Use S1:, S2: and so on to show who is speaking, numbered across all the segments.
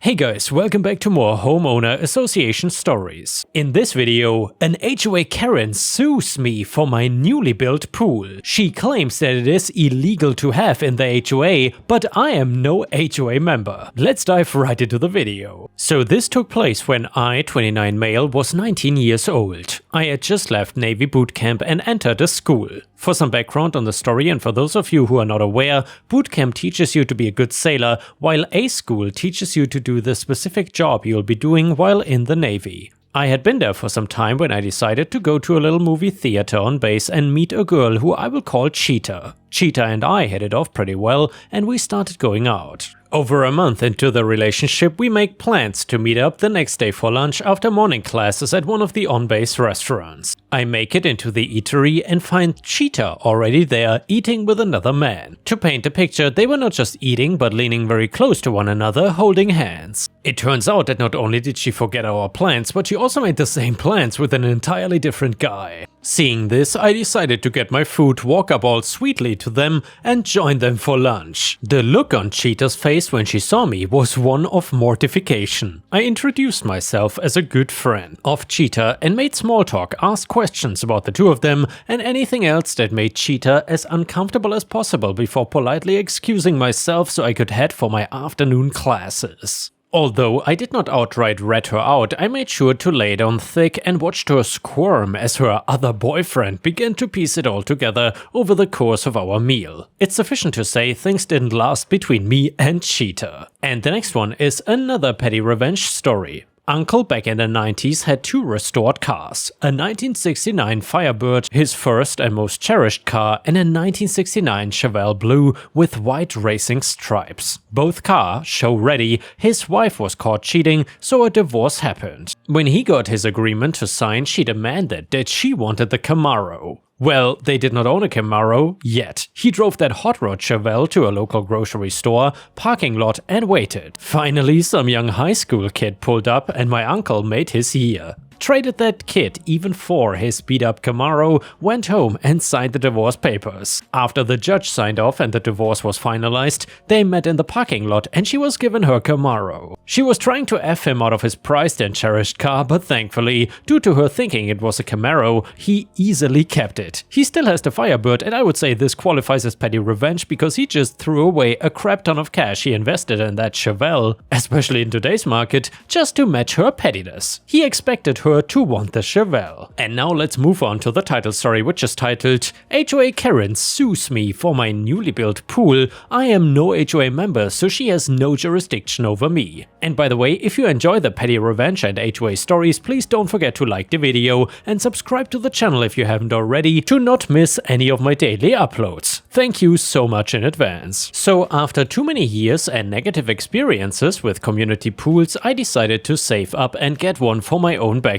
S1: Hey guys, welcome back to more homeowner association stories. In this video, an HOA Karen sues me for my newly built pool. She claims that it is illegal to have in the HOA, but I am no HOA member. Let's dive right into the video. So this took place when I, 29 male, was 19 years old. I had just left Navy boot camp and entered a school. For some background on the story, and for those of you who are not aware, boot camp teaches you to be a good sailor, while A school teaches you to do the specific job you'll be doing while in the Navy. I had been there for some time when I decided to go to a little movie theater on base and meet a girl who I will call Cheetah. Cheetah and I hit it off pretty well, and we started going out. Over a month into the relationship, we make plans to meet up the next day for lunch after morning classes at one of the on-base restaurants. I make it into the eatery and find Cheetah already there eating with another man. To paint a picture, they were not just eating but leaning very close to one another, holding hands. It turns out that not only did she forget our plans, but she also made the same plans with an entirely different guy. Seeing this, I decided to get my food, walk up all sweetly to them, and join them for lunch. The look on Cheetah's face when she saw me was one of mortification. I introduced myself as a good friend of Cheetah and made small talk, asked questions about the two of them and anything else that made Cheetah as uncomfortable as possible before politely excusing myself so I could head for my afternoon classes. Although I did not outright rat her out, I made sure to lay it on thick and watched her squirm as her other boyfriend began to piece it all together over the course of our meal. It's sufficient to say things didn't last between me and Cheetah. And the next one is another petty revenge story. Uncle back in the 90s had two restored cars, a 1969 Firebird, his first and most cherished car, and a 1969 Chevelle Blue with white racing stripes. Both cars show ready. His wife was caught cheating, so a divorce happened. When he got his agreement to sign, she demanded that she wanted the Camaro. Well, they did not own a Camaro yet. He drove that hot rod Chevelle to a local grocery store, parking lot, and waited. Finally, some young high school kid pulled up and my uncle made his year. Traded that kid even for his beat-up Camaro, went home and signed the divorce papers. After the judge signed off and the divorce was finalized, they met in the parking lot and she was given her Camaro. She was trying to F him out of his prized and cherished car, but thankfully, due to her thinking it was a Camaro, he easily kept it. He still has the Firebird, and I would say this qualifies as petty revenge because he just threw away a crap ton of cash he invested in that Chevelle, especially in today's market, just to match her pettiness. He expected her to want the Chevelle. And now let's move on to the title story, which is titled HOA Karen Sues Me for My Newly Built Pool. I am no HOA member, so she has no jurisdiction over me. And by the way, if you enjoy the petty revenge and HOA stories, please don't forget to like the video and subscribe to the channel if you haven't already to not miss any of my daily uploads. Thank you so much in advance. So after too many years and negative experiences with community pools, I decided to save up and get one for my own backyard.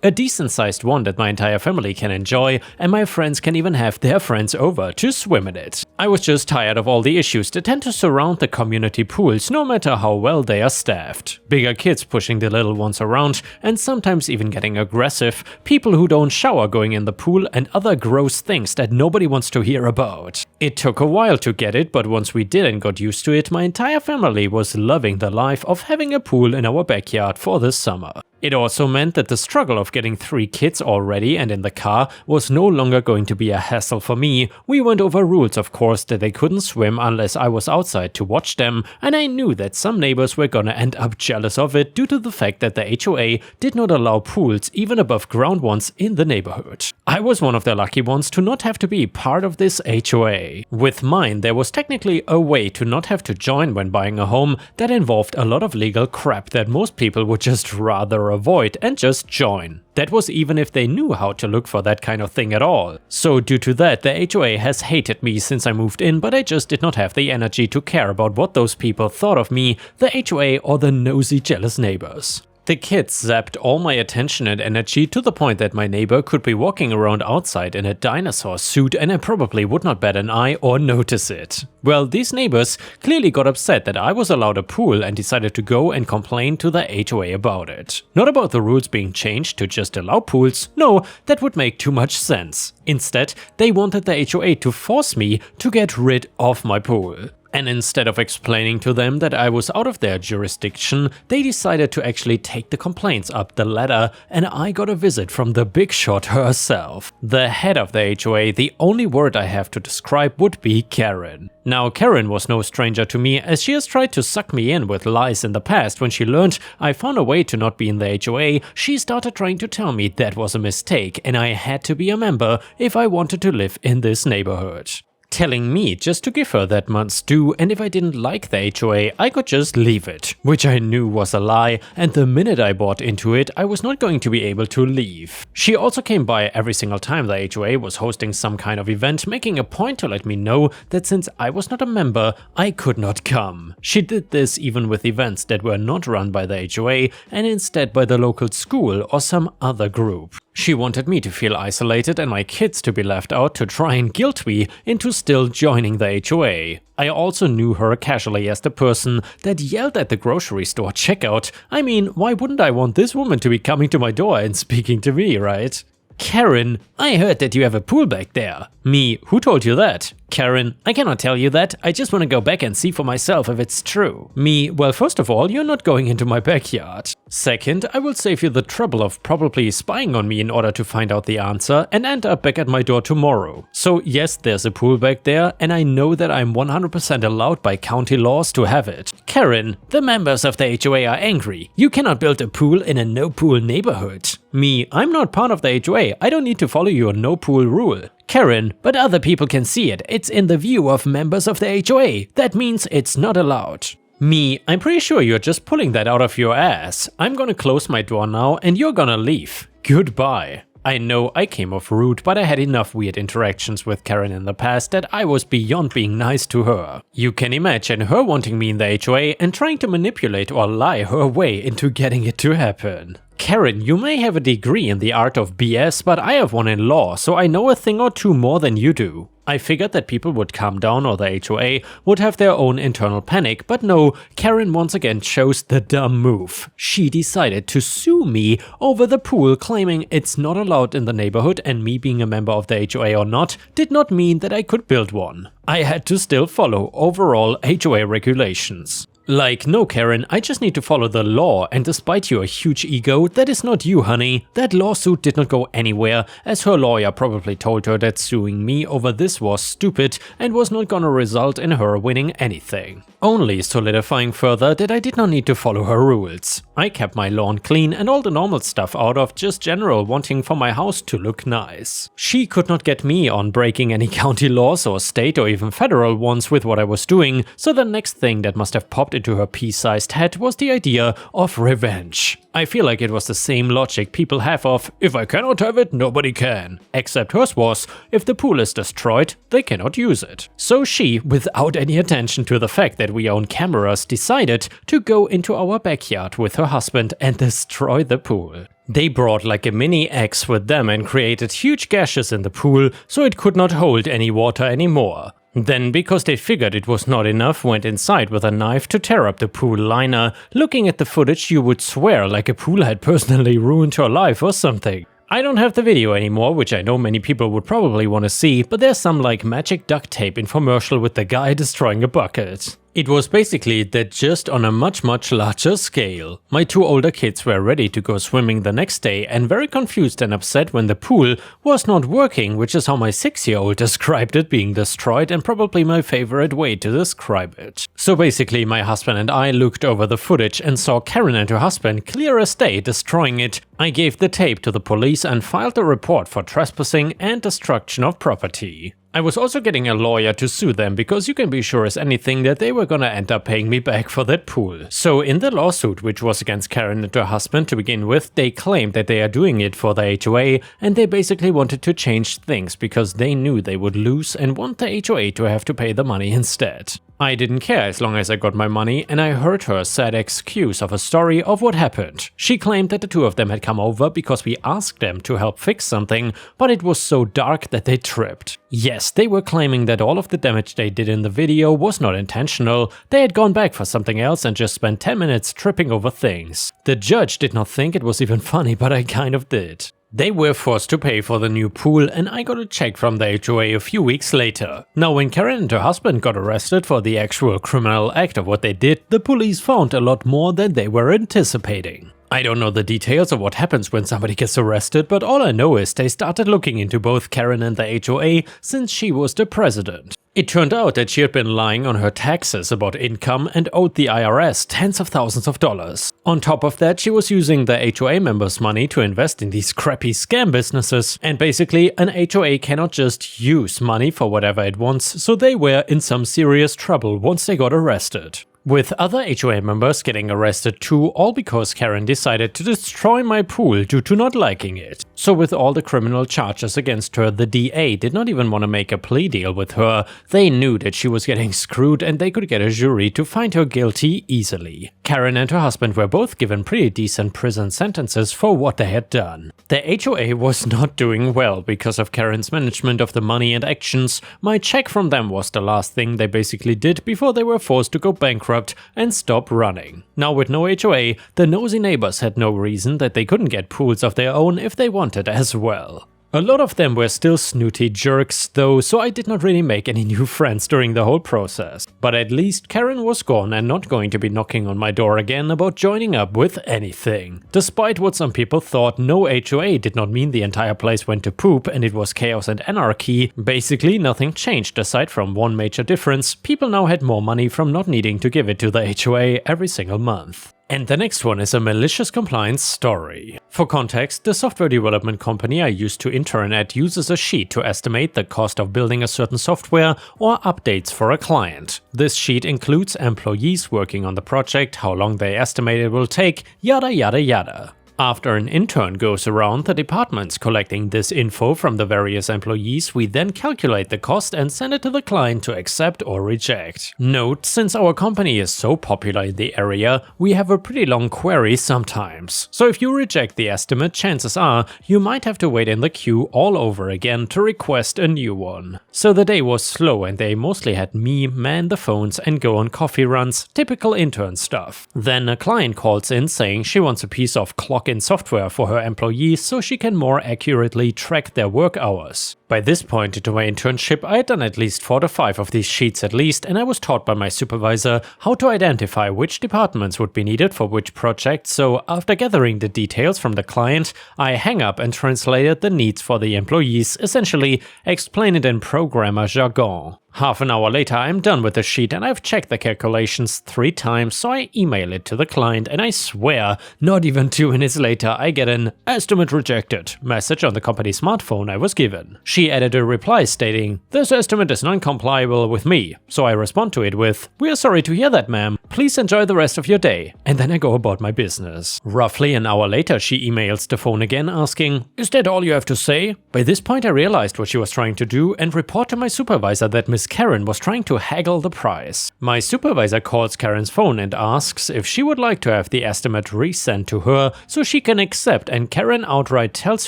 S1: A decent sized one that my entire family can enjoy, and my friends can even have their friends over to swim in it. I was just tired of all the issues that tend to surround the community pools, no matter how well they are staffed. Bigger kids pushing the little ones around and sometimes even getting aggressive, people who don't shower going in the pool, and other gross things that nobody wants to hear about. It took a while to get it, but once we did and got used to it, my entire family was loving the life of having a pool in our backyard for this summer. It also meant that the struggle of getting 3 kids already and in the car was no longer going to be a hassle for me. We went over rules, of course, that they couldn't swim unless I was outside to watch them, and I knew that some neighbors were gonna end up jealous of it due to the fact that the HOA did not allow pools, even above ground ones, in the neighborhood. I was one of the lucky ones to not have to be part of this HOA. With mine, there was technically a way to not have to join when buying a home that involved a lot of legal crap that most people would just rather avoid and just join. That was even if they knew how to look for that kind of thing at all. So due to that, the HOA has hated me since I moved in, but I just did not have the energy to care about what those people thought of me, the HOA or the nosy jealous neighbors. The kids zapped all my attention and energy to the point that my neighbor could be walking around outside in a dinosaur suit and I probably would not bat an eye or notice it. Well, these neighbors clearly got upset that I was allowed a pool and decided to go and complain to the HOA about it. Not about the rules being changed to just allow pools, no, that would make too much sense. Instead, they wanted the HOA to force me to get rid of my pool. And instead of explaining to them that I was out of their jurisdiction, they decided to actually take the complaints up the ladder, and I got a visit from the big shot herself. The head of the HOA, the only word I have to describe would be Karen. Now, Karen was no stranger to me, as she has tried to suck me in with lies in the past. When she learned I found a way to not be in the HOA, she started trying to tell me that was a mistake and I had to be a member if I wanted to live in this neighborhood. Telling me just to give her that month's due, and if I didn't like the HOA, I could just leave it, which I knew was a lie, and the minute I bought into it, I was not going to be able to leave. She also came by every single time the HOA was hosting some kind of event, making a point to let me know that since I was not a member, I could not come. She did this even with events that were not run by the HOA and instead by the local school or some other group. She wanted me to feel isolated and my kids to be left out to try and guilt me into still joining the HOA. I also knew her casually as the person that yelled at the grocery store checkout. I mean, why wouldn't I want this woman to be coming to my door and speaking to me, right? Karen, I heard that you have a pool back there. Me, who told you that? Karen, I cannot tell you that, I just want to go back and see for myself if it's true. Me, well, first of all, you're not going into my backyard. Second, I will save you the trouble of probably spying on me in order to find out the answer and end up back at my door tomorrow. So yes, there's a pool back there, and I know that I'm 100% allowed by county laws to have it. Karen, the members of the HOA are angry. You cannot build a pool in a no-pool neighborhood. Me, I'm not part of the HOA, I don't need to follow your no-pool rule. Karen, but other people can see it. It's in the view of members of the HOA. That means it's not allowed. Me, I'm pretty sure you're just pulling that out of your ass. I'm gonna close my door now and you're gonna leave. Goodbye. I know I came off rude, but I had enough weird interactions with Karen in the past that I was beyond being nice to her. You can imagine her wanting me in the HOA and trying to manipulate or lie her way into getting it to happen. Karen, you may have a degree in the art of BS, but I have one in law, so I know a thing or two more than you do. I figured that people would calm down or the HOA would have their own internal panic, but no, Karen once again chose the dumb move. She decided to sue me over the pool, claiming it's not allowed in the neighborhood, and me being a member of the HOA or not did not mean that I could build one. I had to still follow overall HOA regulations. Like, no Karen, I just need to follow the law, and despite your huge ego, that is not you, honey. That lawsuit did not go anywhere, as her lawyer probably told her that suing me over this was stupid and was not gonna result in her winning anything. Only solidifying further that I did not need to follow her rules. I kept my lawn clean and all the normal stuff out of just general wanting for my house to look nice. She could not get me on breaking any county laws or state or even federal ones with what I was doing, so the next thing that must have popped into her pea-sized head was the idea of revenge. I feel like it was the same logic people have of, if I cannot have it, nobody can. Except hers was, if the pool is destroyed, they cannot use it. So she, without any attention to the fact that we own cameras, decided to go into our backyard with her husband and destroy the pool. They brought like a mini axe with them and created huge gashes in the pool so it could not hold any water anymore. Then, because they figured it was not enough, went inside with a knife to tear up the pool liner. Looking at the footage, you would swear like a pool had personally ruined her life or something. I don't have the video anymore, which I know many people would probably want to see, but there's some like magic duct tape infomercial with the guy destroying a bucket. It was basically that, just on a much larger scale. My two older kids were ready to go swimming the next day and very confused and upset when the pool was not working, which is how my 6-year-old described it being destroyed, and probably my favorite way to describe it. So basically my husband and I looked over the footage and saw Karen and her husband clear as day destroying it. I gave the tape to the police and filed a report for trespassing and destruction of property. I was also getting a lawyer to sue them, because you can be sure as anything that they were gonna end up paying me back for that pool. So in the lawsuit, which was against Karen and her husband to begin with, they claimed that they are doing it for the HOA, and they basically wanted to change things because they knew they would lose and want the HOA to have to pay the money instead. I didn't care as long as I got my money, and I heard her sad excuse of a story of what happened. She claimed that the two of them had come over because we asked them to help fix something, but it was so dark that they tripped. Yes, they were claiming that all of the damage they did in the video was not intentional. They had gone back for something else and just spent 10 minutes tripping over things. The judge did not think it was even funny, but I kind of did. They were forced to pay for the new pool, and I got a check from the HOA a few weeks later. Now, when Karen and her husband got arrested for the actual criminal act of what they did, the police found a lot more than they were anticipating. I don't know the details of what happens when somebody gets arrested, but all I know is they started looking into both Karen and the HOA since she was the president. It turned out that she had been lying on her taxes about income and owed the IRS tens of thousands of dollars. On top of that, she was using the HOA members' money to invest in these crappy scam businesses. And basically, an HOA cannot just use money for whatever it wants, so they were in some serious trouble once they got arrested. With other HOA members getting arrested too, all because Karen decided to destroy my pool due to not liking it. So with all the criminal charges against her, the DA did not even want to make a plea deal with her. They knew that she was getting screwed and they could get a jury to find her guilty easily. Karen and her husband were both given pretty decent prison sentences for what they had done. The HOA was not doing well because of Karen's management of the money and actions. My check from them was the last thing they basically did before they were forced to go bankrupt and stop running. Now with no HOA, the nosy neighbors had no reason that they couldn't get pools of their own if they wanted as well. A lot of them were still snooty jerks though, so I did not really make any new friends during the whole process. But at least Karen was gone and not going to be knocking on my door again about joining up with anything. Despite what some people thought, no HOA did not mean the entire place went to poop and it was chaos and anarchy. Basically nothing changed aside from one major difference: people now had more money from not needing to give it to the HOA every single month. And the next one is a malicious compliance story. For context, the software development company I used to intern at uses a sheet to estimate the cost of building a certain software or updates for a client. This sheet includes employees working on the project, how long they estimate it will take, yada yada yada. After an intern goes around the departments collecting this info from the various employees, we then calculate the cost and send it to the client to accept or reject. Note, since our company is so popular in the area, we have a pretty long query sometimes. So if you reject the estimate, chances are you might have to wait in the queue all over again to request a new one. So the day was slow and they mostly had me man the phones and go on coffee runs, typical intern stuff. Then a client calls in saying she wants a piece of clock-in software for her employees so she can more accurately track their work hours. By this point into my internship, I had done at least 4 to 5 of these sheets at least, and I was taught by my supervisor how to identify which departments would be needed for which project, so after gathering the details from the client, I hang up and translated the needs for the employees, essentially explain it in programmer jargon. Half an hour later I'm done with the sheet and I've checked the calculations 3 times, so I email it to the client and I swear, not even 2 minutes later I get an "estimate rejected" message on the company smartphone I was given. She added a reply stating, "This estimate is non-compliable with me," so I respond to it with, "We are sorry to hear that, ma'am. Please enjoy the rest of your day," and then I go about my business. Roughly an hour later she emails the phone again asking, "Is that all you have to say?" By this point I realized what she was trying to do and report to my supervisor that Miss Karen was trying to haggle the price. My supervisor calls Karen's phone and asks if she would like to have the estimate resent to her so she can accept, and Karen outright tells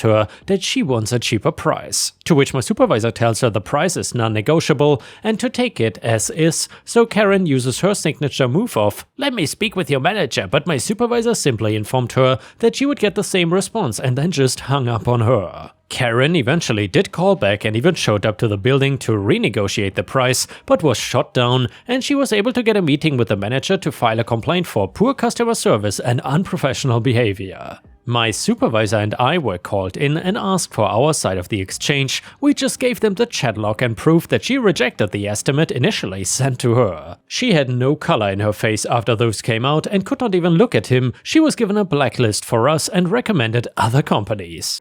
S1: her that she wants a cheaper price. To which my supervisor tells her the price is non-negotiable and to take it as is, so Karen uses her signature move of, "Let me speak with your manager," but my supervisor simply informed her that she would get the same response and then just hung up on her. Karen eventually did call back and even showed up to the building to renegotiate the price, but was shot down, and she was able to get a meeting with the manager to file a complaint for poor customer service and unprofessional behavior. My supervisor and I were called in and asked for our side of the exchange. We just gave them the chat log and proof that she rejected the estimate initially sent to her. She had no color in her face after those came out and could not even look at him. She was given a blacklist for us and recommended other companies.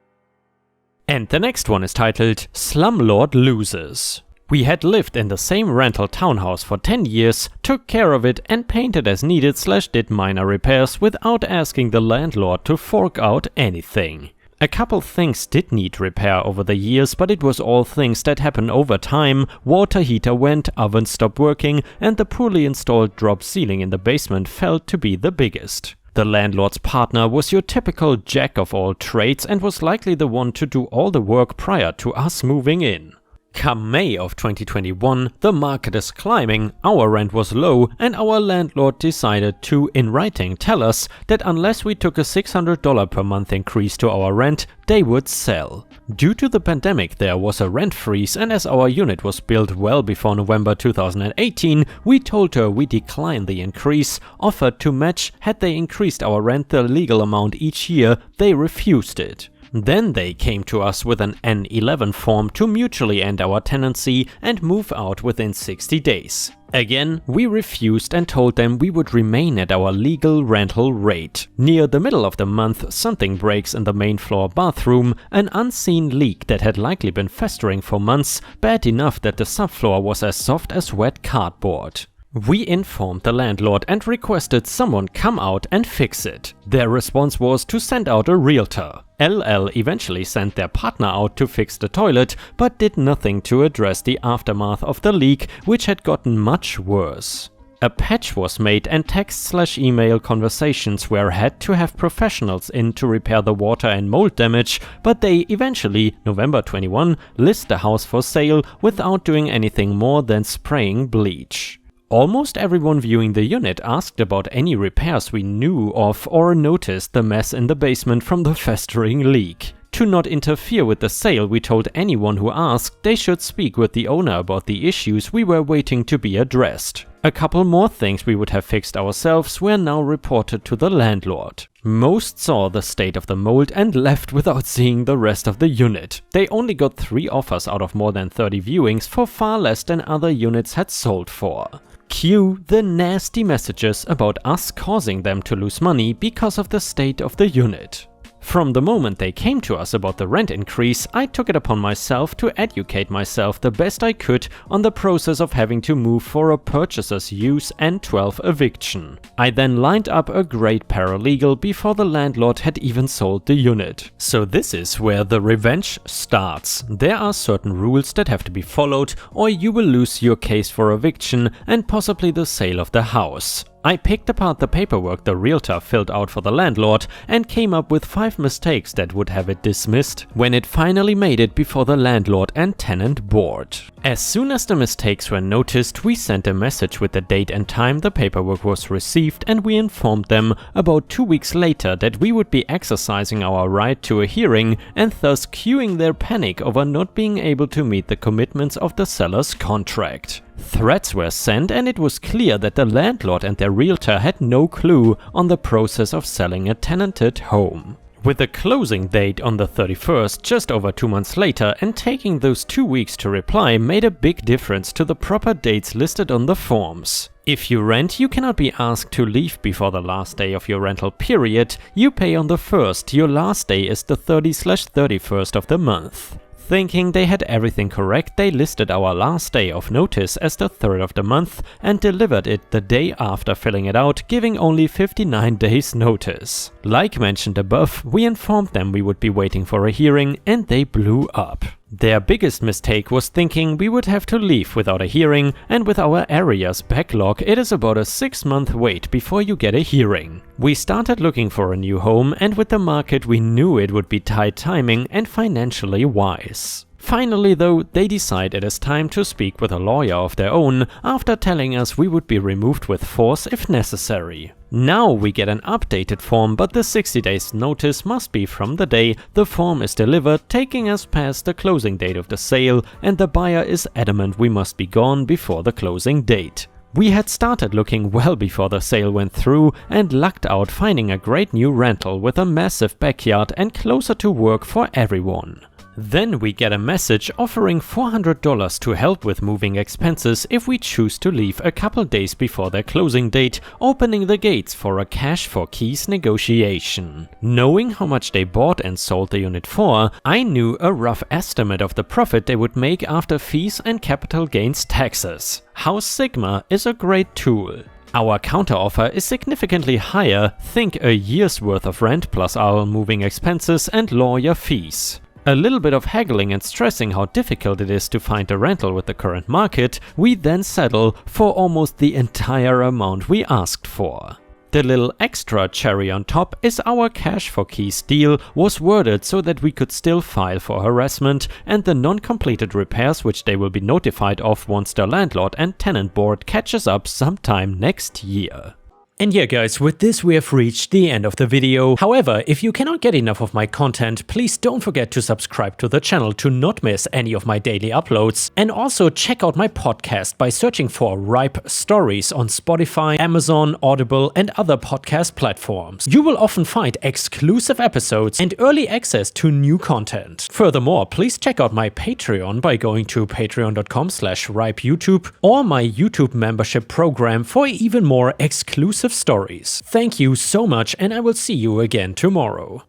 S1: And the next one is titled "Slumlord Loses." We had lived in the same rental townhouse for 10 years, took care of it and painted as needed / did minor repairs without asking the landlord to fork out anything. A couple things did need repair over the years, but it was all things that happen over time. Water heater went, oven stopped working, and the poorly installed drop ceiling in the basement felt to be the biggest. The landlord's partner was your typical jack of all trades and was likely the one to do all the work prior to us moving in. Come May of 2021, the market is climbing, our rent was low, and our landlord decided to, in writing, tell us that unless we took a $600 per month increase to our rent, they would sell. Due to the pandemic, there was a rent freeze, and as our unit was built well before November 2018, we told her we declined the increase, offered to match had they increased our rent the legal amount each year. They refused it. Then they came to us with an N11 form to mutually end our tenancy and move out within 60 days. Again, we refused and told them we would remain at our legal rental rate. Near the middle of the month, something breaks in the main floor bathroom, an unseen leak that had likely been festering for months, bad enough that the subfloor was as soft as wet cardboard. We informed the landlord and requested someone come out and fix it. Their response was to send out a realtor. LL eventually sent their partner out to fix the toilet, but did nothing to address the aftermath of the leak, which had gotten much worse. A patch was made and text/email conversations were had to have professionals in to repair the water and mold damage, but they eventually, November 21, list the house for sale without doing anything more than spraying bleach. Almost everyone viewing the unit asked about any repairs we knew of or noticed the mess in the basement from the festering leak. To not interfere with the sale, we told anyone who asked they should speak with the owner about the issues we were waiting to be addressed. A couple more things we would have fixed ourselves were now reported to the landlord. Most saw the state of the mold and left without seeing the rest of the unit. They only got 3 offers out of more than 30 viewings for far less than other units had sold for. Cue the nasty messages about us causing them to lose money because of the state of the unit. From the moment they came to us about the rent increase, I took it upon myself to educate myself the best I could on the process of having to move for a purchaser's use and 12 eviction. I then lined up a great paralegal before the landlord had even sold the unit. So this is where the revenge starts. There are certain rules that have to be followed or you will lose your case for eviction and possibly the sale of the house. I picked apart the paperwork the realtor filled out for the landlord and came up with 5 mistakes that would have it dismissed when it finally made it before the landlord and tenant board. As soon as the mistakes were noticed, we sent a message with the date and time the paperwork was received, and we informed them about 2 weeks later that we would be exercising our right to a hearing and thus cueing their panic over not being able to meet the commitments of the seller's contract. Threats were sent and it was clear that the landlord and their realtor had no clue on the process of selling a tenanted home. With the closing date on the 31st, just over 2 months later, and taking those 2 weeks to reply made a big difference to the proper dates listed on the forms. If you rent, you cannot be asked to leave before the last day of your rental period. You pay on the 1st, your last day is the 30/31st of the month. Thinking they had everything correct, they listed our last day of notice as the 3rd of the month and delivered it the day after filling it out, giving only 59 days notice. Like mentioned above, we informed them we would be waiting for a hearing and they blew up. Their biggest mistake was thinking we would have to leave without a hearing, and with our area's backlog, it is about a 6-month wait before you get a hearing. We started looking for a new home, and with the market we knew it would be tight timing and financially wise. Finally though, they decide it is time to speak with a lawyer of their own after telling us we would be removed with force if necessary. Now we get an updated form, but the 60 days notice must be from the day the form is delivered, taking us past the closing date of the sale, and the buyer is adamant we must be gone before the closing date. We had started looking well before the sale went through and lucked out finding a great new rental with a massive backyard and closer to work for everyone. Then we get a message offering $400 to help with moving expenses if we choose to leave a couple days before their closing date, opening the gates for a cash for keys negotiation. Knowing how much they bought and sold the unit for, I knew a rough estimate of the profit they would make after fees and capital gains taxes. House Sigma is a great tool. Our counteroffer is significantly higher, think a year's worth of rent plus our moving expenses and lawyer fees. A little bit of haggling and stressing how difficult it is to find a rental with the current market, we then settle for almost the entire amount we asked for. The little extra cherry on top is our cash for keys deal was worded so that we could still file for harassment and the non-completed repairs which they will be notified of once their landlord and tenant board catches up sometime next year. And yeah guys, with this we have reached the end of the video. However, if you cannot get enough of my content, please don't forget to subscribe to the channel to not miss any of my daily uploads. And also check out my podcast by searching for Ripe Stories on Spotify, Amazon, Audible and other podcast platforms. You will often find exclusive episodes and early access to new content. Furthermore, please check out my Patreon by going to patreon.com/ripeyoutube or my YouTube membership program for even more exclusive stories. Thank you so much, and I will see you again tomorrow.